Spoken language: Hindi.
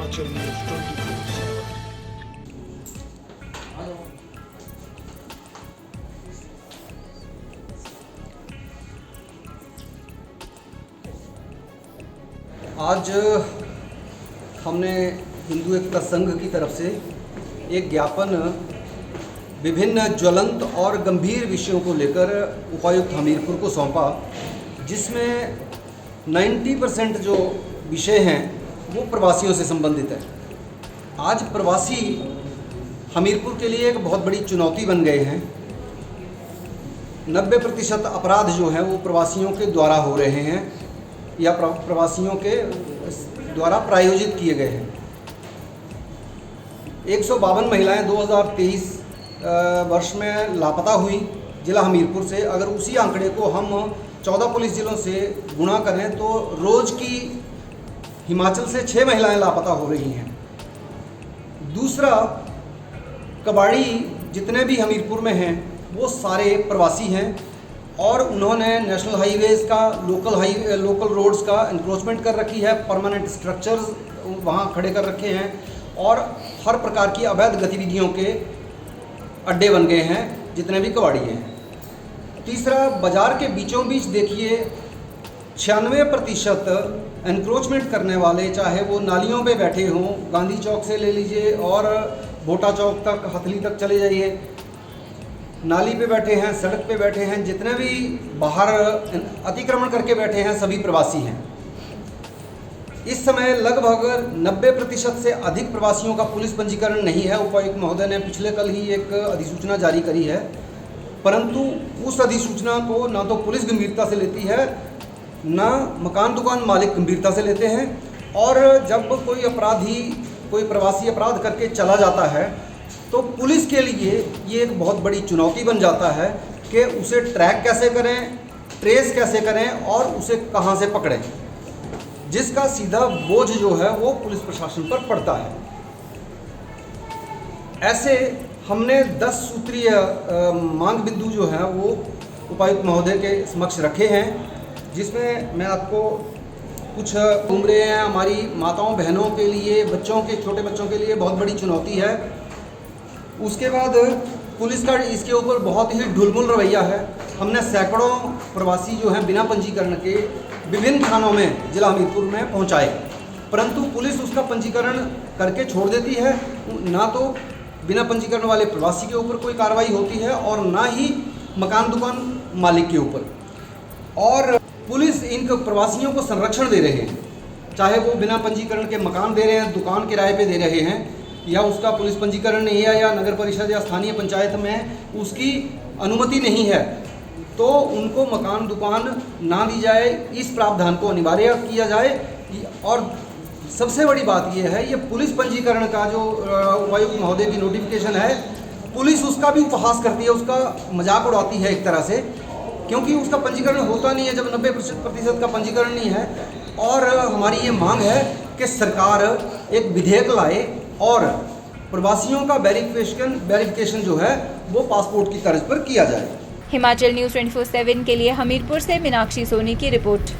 हिमाचल न्यूज़ 24/7। आज हमने हिंदू एकता संघ की तरफ से एक ज्ञापन विभिन्न ज्वलंत और गंभीर विषयों को लेकर उपायुक्त हमीरपुर को सौंपा, जिसमें 90% जो विषय हैं वो प्रवासियों से संबंधित है। आज प्रवासी हमीरपुर के लिए एक बहुत बड़ी चुनौती बन गए हैं। 90% अपराध जो हैं वो प्रवासियों के द्वारा हो रहे हैं या प्रवासियों के द्वारा प्रायोजित किए गए हैं। 152 महिलाएं 2023 वर्ष में लापता हुई जिला हमीरपुर से। अगर उसी आंकड़े को हम 14 पुलिस जिलों से गुणा करें तो रोज़ की हिमाचल से 6 महिलाएं लापता हो रही हैं। दूसरा, कबाड़ी जितने भी हमीरपुर में हैं वो सारे प्रवासी हैं और उन्होंने नेशनल हाईवेज़ का, लोकल रोड्स का इंक्रोचमेंट कर रखी है, परमानेंट स्ट्रक्चर्स वहाँ खड़े कर रखे हैं और हर प्रकार की अवैध गतिविधियों के अड्डे बन गए हैं जितने भी कबाड़ी हैं। तीसरा, बाज़ार के बीचों बीच देखिए 96% एनक्रोचमेंट करने वाले, चाहे वो नालियों पे बैठे हों, गांधी चौक से ले लीजिए और भोटा चौक तक, हथली तक चले जाइए, नाली पे बैठे हैं, सड़क पे बैठे हैं, जितने भी बाहर अतिक्रमण करके बैठे हैं सभी प्रवासी हैं। इस समय लगभग 90% से अधिक प्रवासियों का पुलिस पंजीकरण नहीं है। उपायुक्त महोदय ने पिछले कल ही एक अधिसूचना जारी करी है, परंतु उस अधिसूचना को ना तो पुलिस गंभीरता से लेती है, ना मकान दुकान मालिक गंभीरता से लेते हैं। और जब कोई प्रवासी अपराध करके चला जाता है तो पुलिस के लिए ये एक बहुत बड़ी चुनौती बन जाता है कि उसे ट्रैक कैसे करें, ट्रेस कैसे करें और उसे कहाँ से पकड़ें, जिसका सीधा बोझ जो है वो पुलिस प्रशासन पर पड़ता है। ऐसे हमने 10 सूत्रीय मांग बिंदु जो है वो उपायुक्त महोदय के समक्ष रखे हैं, जिसमें मैं आपको कुछ घूम रहे हैं। हमारी माताओं बहनों के लिए, छोटे बच्चों के लिए बहुत बड़ी चुनौती है। उसके बाद पुलिस का इसके ऊपर बहुत ही ढुलमुल रवैया है। हमने सैकड़ों प्रवासी जो हैं बिना पंजीकरण के विभिन्न थानों में जिला हमीरपुर में पहुंचाए, परंतु पुलिस उसका पंजीकरण करके छोड़ देती है। ना तो बिना पंजीकरण वाले प्रवासी के ऊपर कोई कार्रवाई होती है और ना ही मकान दुकान मालिक के ऊपर। और पुलिस इन प्रवासियों को संरक्षण दे रहे हैं, चाहे वो बिना पंजीकरण के मकान दे रहे हैं, दुकान किराए पे दे रहे हैं, या उसका पुलिस पंजीकरण नहीं है, या नगर परिषद या स्थानीय पंचायत में उसकी अनुमति नहीं है, तो उनको मकान दुकान ना दी जाए, इस प्रावधान को अनिवार्य किया जाए। और सबसे बड़ी बात यह है, ये पुलिस पंजीकरण का जो उपायुक्त महोदय की नोटिफिकेशन है, पुलिस उसका भी उपहास करती है, उसका मजाक उड़ाती है एक तरह से, क्योंकि उसका पंजीकरण होता नहीं है जब 90% का पंजीकरण नहीं है। और हमारी ये मांग है कि सरकार एक विधेयक लाए और प्रवासियों का वेरिफिकेशन जो है वो पासपोर्ट की तर्ज पर किया जाए। हिमाचल न्यूज़ 24/7 के लिए हमीरपुर से मीनाक्षी सोनी की रिपोर्ट।